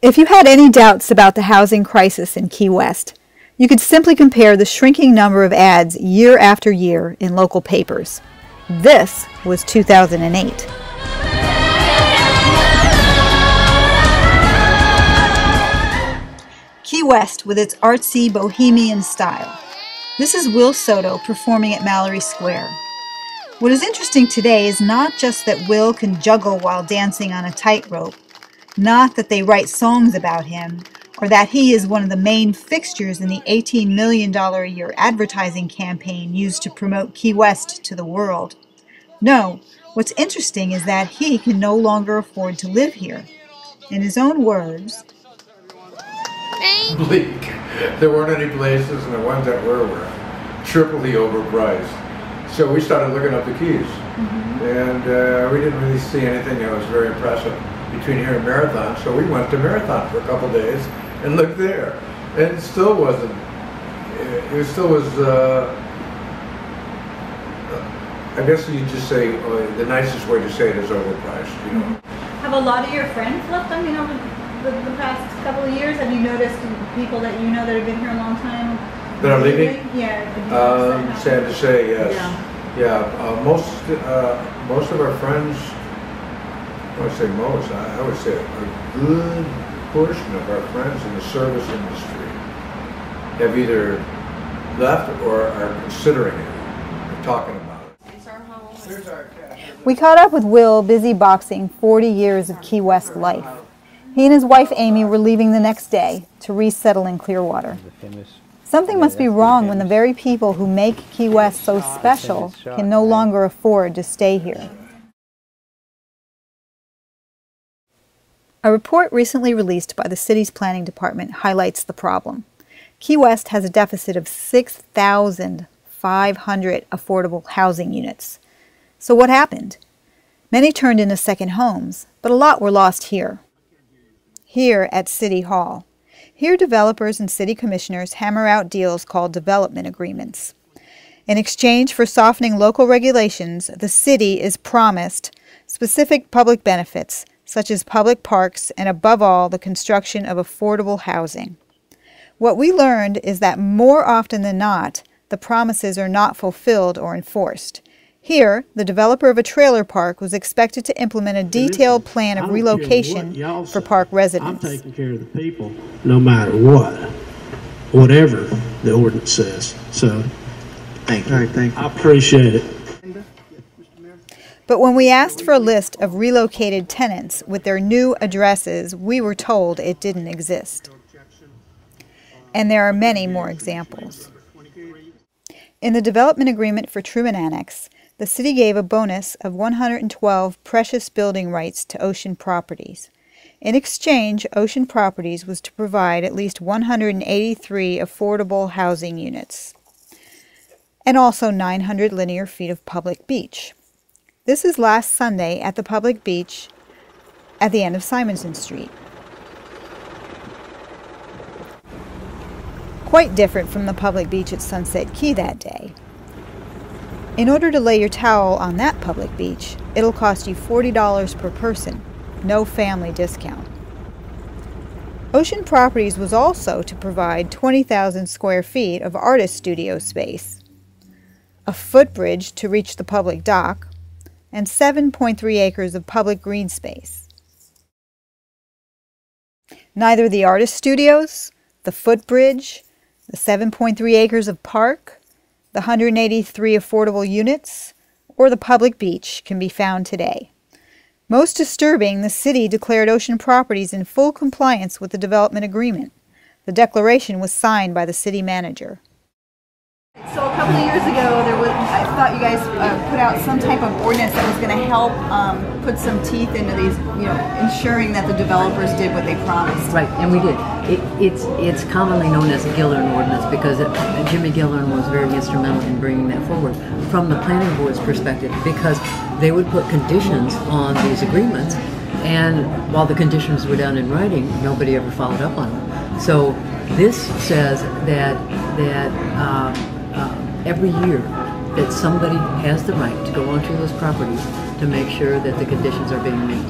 If you had any doubts about the housing crisis in Key West, you could simply compare the shrinking number of ads year after year in local papers. This was 2008. Key West with its artsy bohemian style. This is Will Soto performing at Mallory Square. What is interesting today is not just that Will can juggle while dancing on a tightrope, not that they write songs about him, or that he is one of the main fixtures in the $18 million a year advertising campaign used to promote Key West to the world. No, what's interesting is that he can no longer afford to live here. In his own words, bleak. There weren't any places, and the ones that were triply overpriced. So we started looking up the Keys, and we didn't really see anything that was very impressive between here and Marathon. So we went to Marathon for a couple days and looked there, and it still wasn't. It still was. I guess you just say the nicest way to say it is overpriced. You know. Have a lot of your friends left? I mean, over the past couple of years, have you noticed people that you know that have been here a long time that are leaving? Yeah. Sad to say, yes. Yeah. Most of our friends. I would say most. I would say a good portion of our friends in the service industry have either left or are considering it, or talking about it. We caught up with Will busy boxing 40 years of Key West life. He and his wife Amy were leaving the next day to resettle in Clearwater. Something must be wrong when the very people who make Key West so special can no longer afford to stay here. A report recently released by the city's planning department highlights the problem. Key West has a deficit of 6,500 affordable housing units. So what happened? Many turned into second homes, but a lot were lost here. Here at City Hall. Here developers and city commissioners hammer out deals called development agreements. In exchange for softening local regulations, the city is promised specific public benefits, such as public parks and, above all, the construction of affordable housing. What we learned is that more often than not, the promises are not fulfilled or enforced. Here, the developer of a trailer park was expected to implement a detailed plan of relocation for park residents. I'm taking care of the people no matter what, whatever the ordinance says. So, thank you. All right, thank you. I appreciate it. But when we asked for a list of relocated tenants with their new addresses, we were told it didn't exist. And there are many more examples. In the development agreement for Truman Annex, the city gave a bonus of 112 precious building rights to Ocean Properties. In exchange, Ocean Properties was to provide at least 183 affordable housing units, and also 900 linear feet of public beach. This is last Sunday at the public beach at the end of Simonson Street. Quite different from the public beach at Sunset Key that day. In order to lay your towel on that public beach, it'll cost you $40 per person, no family discount. Ocean Properties was also to provide 20,000 square feet of artist studio space, a footbridge to reach the public dock, and 7.3 acres of public green space. Neither the artist studios, the footbridge, the 7.3 acres of park, the 183 affordable units, or the public beach can be found today. Most disturbing, the city declared Ocean Properties in full compliance with the development agreement. The declaration was signed by the city manager. So a couple of years ago, I thought you guys put out some type of ordinance that was going to help put some teeth into these, ensuring that the developers did what they promised. Right, and we did. It's commonly known as the Gillern Ordinance because Jimmy Gillern was very instrumental in bringing that forward from the planning board's perspective, because they would put conditions on these agreements, and while the conditions were done in writing, nobody ever followed up on them. So this says that every year that somebody has the right to go onto those properties to make sure that the conditions are being met.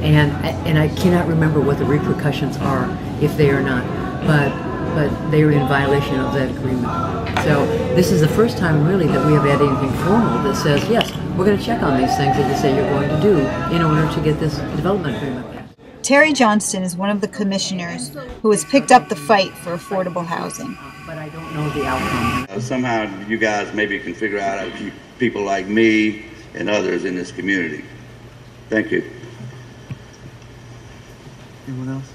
and I cannot remember what the repercussions are if they are not, but they are in violation of that agreement. So this is the first time really that we have had anything formal that says, yes, we're going to check on these things that you say you're going to do in order to get this development agreement passed. Terry Johnston is one of the commissioners who has picked up the fight for affordable housing. But I don't know the outcome. Somehow you guys maybe can figure out how to keep people like me and others in this community. Thank you. Anyone else?